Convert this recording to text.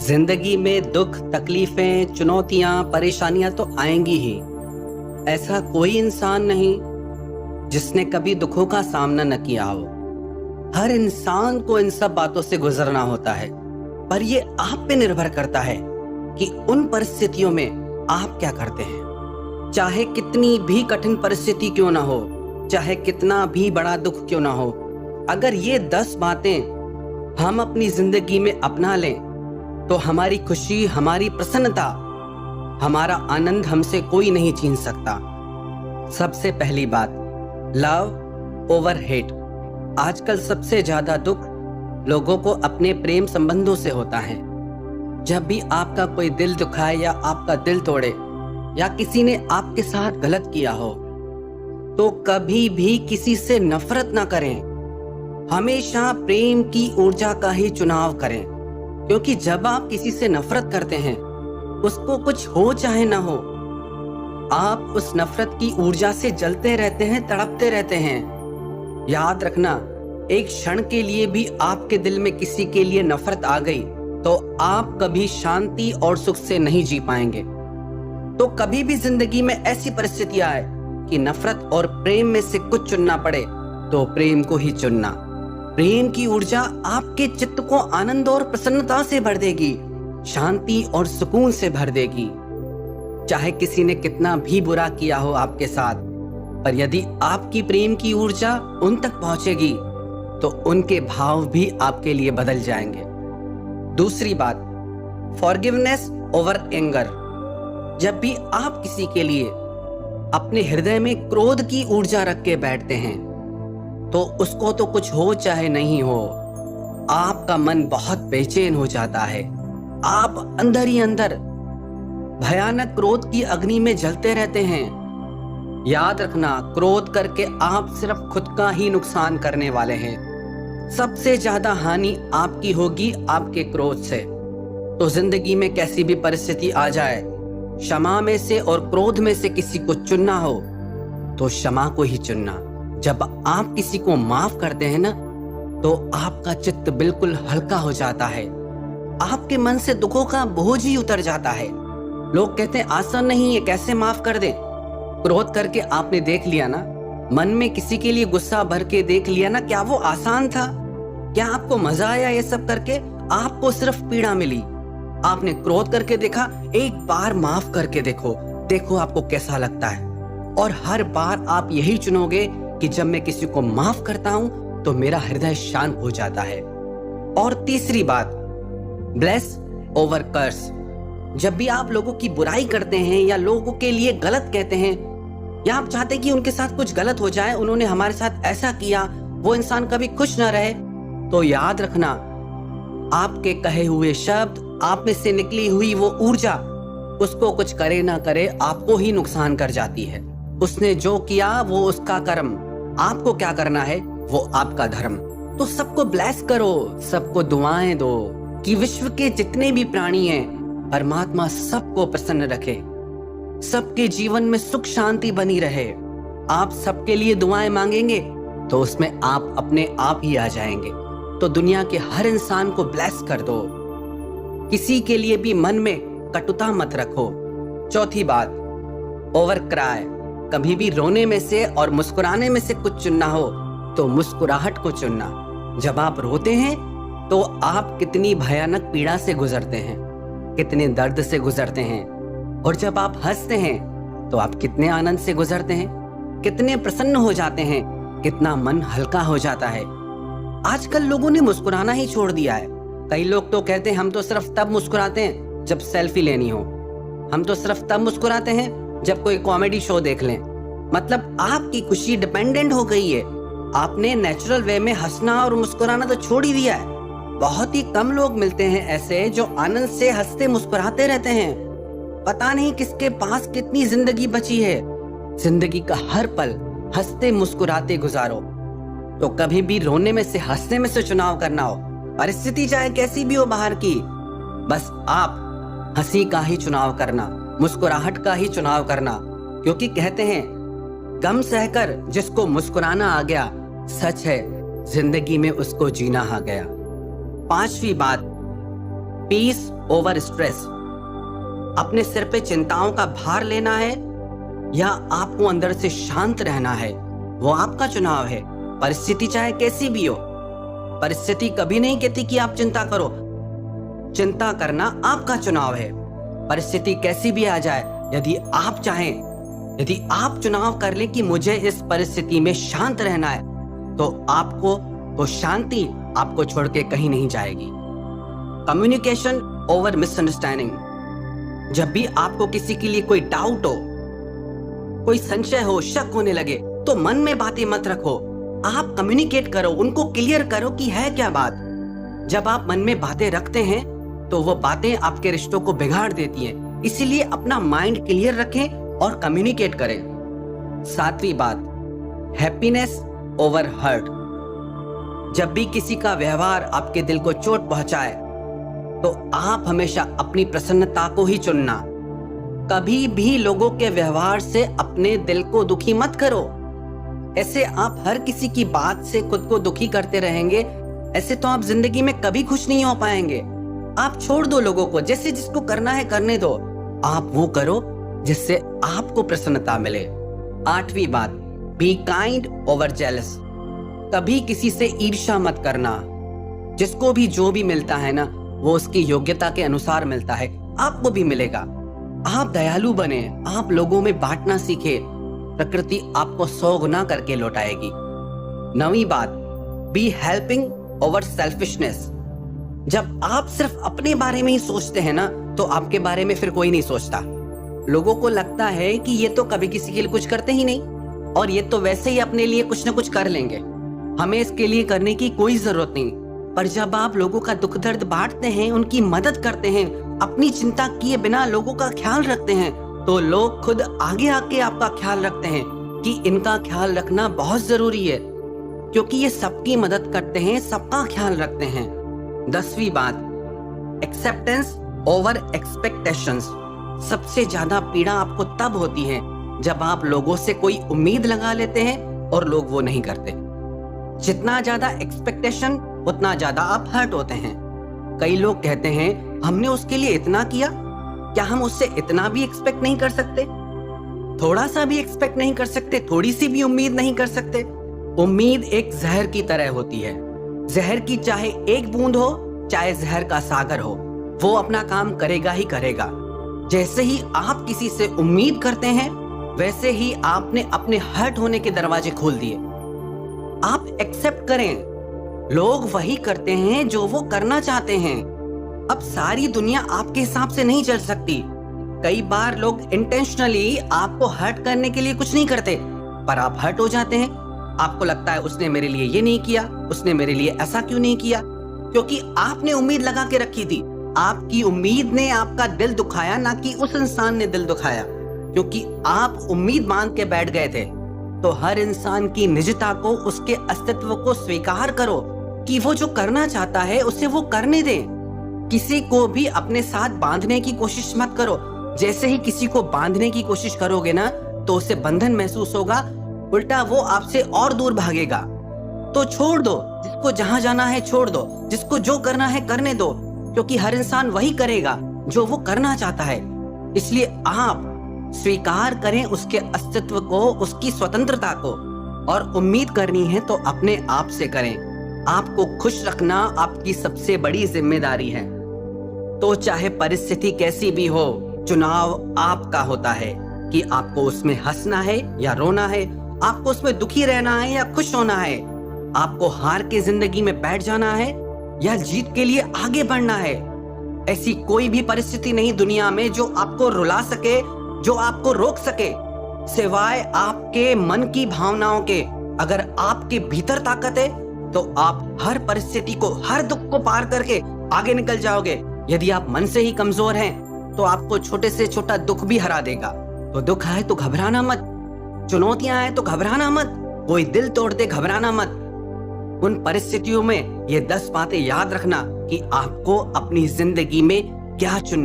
जिंदगी में दुख, तकलीफें, चुनौतियां, परेशानियां तो आएंगी ही। ऐसा कोई इंसान नहीं जिसने कभी दुखों का सामना न किया हो। हर इंसान को इन सब बातों से गुजरना होता है, पर यह आप पे निर्भर करता है कि उन परिस्थितियों में आप क्या करते हैं। चाहे कितनी भी कठिन परिस्थिति क्यों ना हो, चाहे कितना भी बड़ा दुख क्यों ना हो, अगर ये 10 बातें हम अपनी जिंदगी में अपना लें तो हमारी खुशी, हमारी प्रसन्नता, हमारा आनंद हमसे कोई नहीं छीन सकता। सबसे पहली बात, लव ओवर हेट। आजकल सबसे ज्यादा दुख लोगों को अपने प्रेम संबंधों से होता है। जब भी आपका कोई दिल दुखाए या आपका दिल तोड़े या किसी ने आपके साथ गलत किया हो, तो कभी भी किसी से नफरत ना करें। हमेशा प्रेम की ऊर्जा का ही चुनाव करें, क्योंकि जब आप किसी से नफरत करते हैं, उसको कुछ हो चाहे ना हो, आप उस नफरत की ऊर्जा से जलते रहते हैं, तड़पते रहते हैं। याद रखना, एक क्षण के लिए भी आपके दिल में किसी के लिए नफरत आ गई तो आप कभी शांति और सुख से नहीं जी पाएंगे। तो कभी भी जिंदगी में ऐसी परिस्थिति आए कि नफरत और प्रेम में से कुछ चुनना पड़े तो प्रेम को ही चुनना। प्रेम की ऊर्जा आपके चित्त को आनंद और प्रसन्नता से भर देगी, शांति और सुकून से भर देगी। चाहे किसी ने कितना भी बुरा किया हो आपके साथ, पर यदि आपकी प्रेम की ऊर्जा उन तक पहुंचेगी तो उनके भाव भी आपके लिए बदल जाएंगे। दूसरी बात, फॉरगिवनेस ओवर एंगर। जब भी आप किसी के लिए अपने हृदय में क्रोध की ऊर्जा रख के बैठते हैं, तो उसको तो कुछ हो चाहे नहीं हो, आपका मन बहुत बेचैन हो जाता है। आप अंदर ही अंदर भयानक क्रोध की अग्नि में जलते रहते हैं। याद रखना, क्रोध करके आप सिर्फ खुद का ही नुकसान करने वाले हैं। सबसे ज्यादा हानि आपकी होगी आपके क्रोध से। तो जिंदगी में कैसी भी परिस्थिति आ जाए, क्षमा में से और क्रोध में से किसी को चुनना हो तो क्षमा को ही चुनना। जब आप किसी को माफ करते हैं ना, तो आपका चित्त बिल्कुल हल्का हो जाता है। आपके मन से दुखों का बोझ ही उतर जाता है। लोग कहते हैं आसान नहीं है, कैसे माफ कर दे। क्रोध करके आपने देख लिया ना, मन में किसी के लिए गुस्सा भर के देख लिया ना, क्या वो आसान था? क्या आपको मजा आया ये सब करके? आपको सिर्फ पीड़ा मिली। आपने क्रोध करके देखा, एक बार माफ करके देखो, देखो आपको कैसा लगता है। और हर बार आप यही चुनोगे कि जब मैं किसी को माफ करता हूं तो मेरा हृदय शांत हो जाता है। और तीसरी बात, ब्लेस ओवर कर्स। जब भी आप लोगों की बुराई करते हैं या लोगों के लिए गलत कहते हैं, या आप चाहते कि उनके साथ कुछ गलत हो जाए, उन्होंने हमारे साथ ऐसा किया, वो इंसान कभी खुश ना रहे, तो याद रखना, आपके कहे हुए शब्द, आप में से निकली हुई वो ऊर्जा, उसको कुछ करे ना करे आपको ही नुकसान कर जाती है। उसने जो किया वो उसका कर्म, आपको क्या करना है वो आपका धर्म। तो सबको ब्लेस करो, सबको दुआएं दो कि विश्व के जितने भी प्राणी हैं, परमात्मा सबको प्रसन्न रखे, सबके जीवन में सुख शांति बनी रहे। आप सबके लिए दुआएं मांगेंगे तो उसमें आप अपने आप ही आ जाएंगे। तो दुनिया के हर इंसान को ब्लेस कर दो, किसी के लिए भी मन में कटुता मत रखो। चौथी बात, ओवर क्राई। कभी भी रोने में से और मुस्कुराने में से कुछ चुनना हो तो मुस्कुराहट को चुनना। जब आप रोते हैं तो आप कितनी भयानक पीड़ा से गुजरते हैं, कितने दर्द से गुजरते हैं, और जब आप हंसते हैं तो आप कितने आनंद से गुजरते हैं, कितने प्रसन्न हो जाते हैं, कितना मन हल्का हो जाता है। आजकल लोगों ने मुस्कुराना ही छोड़ दिया है। कई लोग तो कहते हैं हम तो सिर्फ तब मुस्कुराते हैं जब सेल्फी लेनी हो, हम तो सिर्फ तब मुस्कुराते हैं जब कोई कॉमेडी शो देख लें। मतलब आपकी खुशी डिपेंडेंट हो गई है। आपने नेचुरल वे में हंसना और मुस्कुराना तो छोड़ ही दिया है। बहुत ही कम लोग मिलते हैं ऐसे जो आनंद से हंसते मुस्कुराते रहते हैं। पता नहीं किसके पास कितनी जिंदगी बची है। जिंदगी का हर पल हंसते मुस्कुराते गुजारो। तो कभी भी रोने में से हंसने में से चुनाव करना हो, परिस्थिति चाहे कैसी भी हो बाहर की, बस आप हंसी का ही चुनाव करना, मुस्कुराहट का ही चुनाव करना। क्योंकि कहते हैं गम सहकर जिसको मुस्कुराना आ गया, सच है जिंदगी में उसको जीना आ गया। पांचवी बात, पीस ओवर स्ट्रेस। अपने सिर पे चिंताओं का भार लेना है या आपको अंदर से शांत रहना है, वो आपका चुनाव है। परिस्थिति चाहे कैसी भी हो, परिस्थिति कभी नहीं कहती कि आप चिंता करो। चिंता करना आपका चुनाव है। परिस्थिति कैसी भी आ जाए, यदि आप चाहें, यदि आप चुनाव कर लें कि मुझे इस परिस्थिति में शांत रहना है, तो शांति आपको छोड़ के कहीं नहीं जाएगी। Communication over misunderstanding. जब भी आपको किसी के लिए कोई डाउट हो, कोई संशय हो, शक होने लगे, तो मन में बातें मत रखो। आप कम्युनिकेट करो, उनको क्लियर करो कि है क्या बात। जब आप मन में बातें रखते हैं तो वो बातें आपके रिश्तों को बिगाड़ देती हैं। इसीलिए अपना माइंड क्लियर रखें और कम्युनिकेट करें। 7वीं बात, हैप्पीनेस ओवर हर्ट। जब भी किसी का व्यवहार आपके दिल को चोट पहुंचाए तो आप हमेशा अपनी प्रसन्नता को ही चुनना। कभी भी लोगों के व्यवहार से अपने दिल को दुखी मत करो। ऐसे आप हर किसी की बात से खुद को दुखी करते रहेंगे, ऐसे तो आप जिंदगी में कभी खुश नहीं हो पाएंगे। आप छोड़ दो लोगों को, जैसे जिसको करना है करने दो। आप वो करो जिससे आपको प्रसन्नता मिले। 8वीं बात, बी काइंड ओवर जेलस। कभी किसी से ईर्ष्या मत करना। जिसको भी जो भी मिलता है ना, वो उसकी योग्यता के अनुसार मिलता है, आपको भी मिलेगा। आप दयालु बने, आप लोगों में बांटना सीखे, प्रकृति आपको 100 गुना करके लौटाएगी। 9वीं बात, बी हेल्पिंग ओवर सेल्फिशनेस। जब आप सिर्फ अपने बारे में ही सोचते हैं ना, तो आपके बारे में फिर कोई नहीं सोचता। लोगों को लगता है कि ये तो कभी किसी के लिए कुछ करते ही नहीं, और ये तो वैसे ही अपने लिए कुछ ना कुछ कर लेंगे, हमें इसके लिए करने की कोई जरूरत नहीं। पर जब आप लोगों का दुख दर्द बांटते हैं, उनकी मदद करते हैं, अपनी चिंता किए बिना लोगों का ख्याल रखते हैं, तो लोग खुद आगे आके आपका ख्याल रखते हैं कि इनका ख्याल रखना बहुत जरूरी है, क्योंकि ये सबकी मदद करते हैं, सबका ख्याल रखते हैं। 10वीं बात, एक्सेप्टेंस ओवर एक्सपेक्टेशंस। सबसे ज्यादा पीड़ा आपको तब होती है जब आप लोगों से कोई उम्मीद लगा लेते हैं और लोग वो नहीं करते। जितना ज्यादा एक्सपेक्टेशन, उतना ज्यादा आप हर्ट होते हैं। कई लोग कहते हैं हमने उसके लिए इतना किया, क्या हम उससे इतना भी एक्सपेक्ट नहीं कर सकते? थोड़ा सा भी एक्सपेक्ट नहीं कर सकते? थोड़ी सी भी उम्मीद नहीं कर सकते? उम्मीद एक जहर की तरह होती है। जहर की चाहे एक बूंद हो, चाहे जहर का सागर हो, वो अपना काम करेगा ही करेगा। जैसे ही आप किसी से उम्मीद करते हैं, वैसे ही आपने अपने हर्ट होने के दरवाजे खोल दिए। आप एक्सेप्ट करें, लोग वही करते हैं जो वो करना चाहते हैं। अब सारी दुनिया आपके हिसाब से नहीं चल सकती। कई बार लोग इंटेंशनली आपको हर्ट करने के लिए कुछ नहीं करते, पर आप हर्ट हो जाते हैं। आपको लगता है उसने मेरे लिए ये नहीं किया, उसने मेरे लिए ऐसा क्यों नहीं किया, क्योंकि आपने उम्मीद लगा के रखी थी। आपकी उम्मीद ने आपका दिल दुखाया, ना कि उस इंसान ने दिल दुखाया, क्योंकि आप उम्मीद बांध के बैठ गए थे। तो हर इंसान की निजता को, उसके अस्तित्व को स्वीकार करो कि वो जो करना चाहता है उसे वो करने दे। किसी को भी अपने साथ बांधने की कोशिश मत करो। जैसे ही किसी को बांधने की कोशिश करोगे ना, तो उसे बंधन महसूस होगा, उल्टा वो आपसे और दूर भागेगा। तो छोड़ दो, जिसको जहां जाना है छोड़ दो, जिसको जो करना है करने दो, क्योंकि हर इंसान वही करेगा जो वो करना चाहता है। इसलिए आप स्वीकार करें उसके अस्तित्व को, उसकी स्वतंत्रता को, और उम्मीद करनी है तो अपने आप से करें। आपको खुश रखना आपकी सबसे बड़ी जिम्मेदारी है। तो चाहे परिस्थिति कैसी भी हो, चुनाव आपका होता है कि आपको उसमें हंसना है या रोना है, आपको उसमें दुखी रहना है या खुश होना है, आपको हार के जिंदगी में बैठ जाना है या जीत के लिए आगे बढ़ना है। ऐसी कोई भी परिस्थिति नहीं दुनिया में जो आपको रुला सके, जो आपको रोक सके, सिवाय आपके मन की भावनाओं के। अगर आपके भीतर ताकत है तो आप हर परिस्थिति को, हर दुख को पार करके आगे निकल जाओगे। यदि आप मन से ही कमजोर हैं तो आपको छोटे से छोटा दुख भी हरा देगा। तो दुख आए तो घबराना मत, चुनौतियां आए तो घबराना मत, कोई दिल तोड़ दे घबराना मत। उन परिस्थितियों में ये 10 बातें याद रखना कि आपको अपनी जिंदगी में क्या चुनना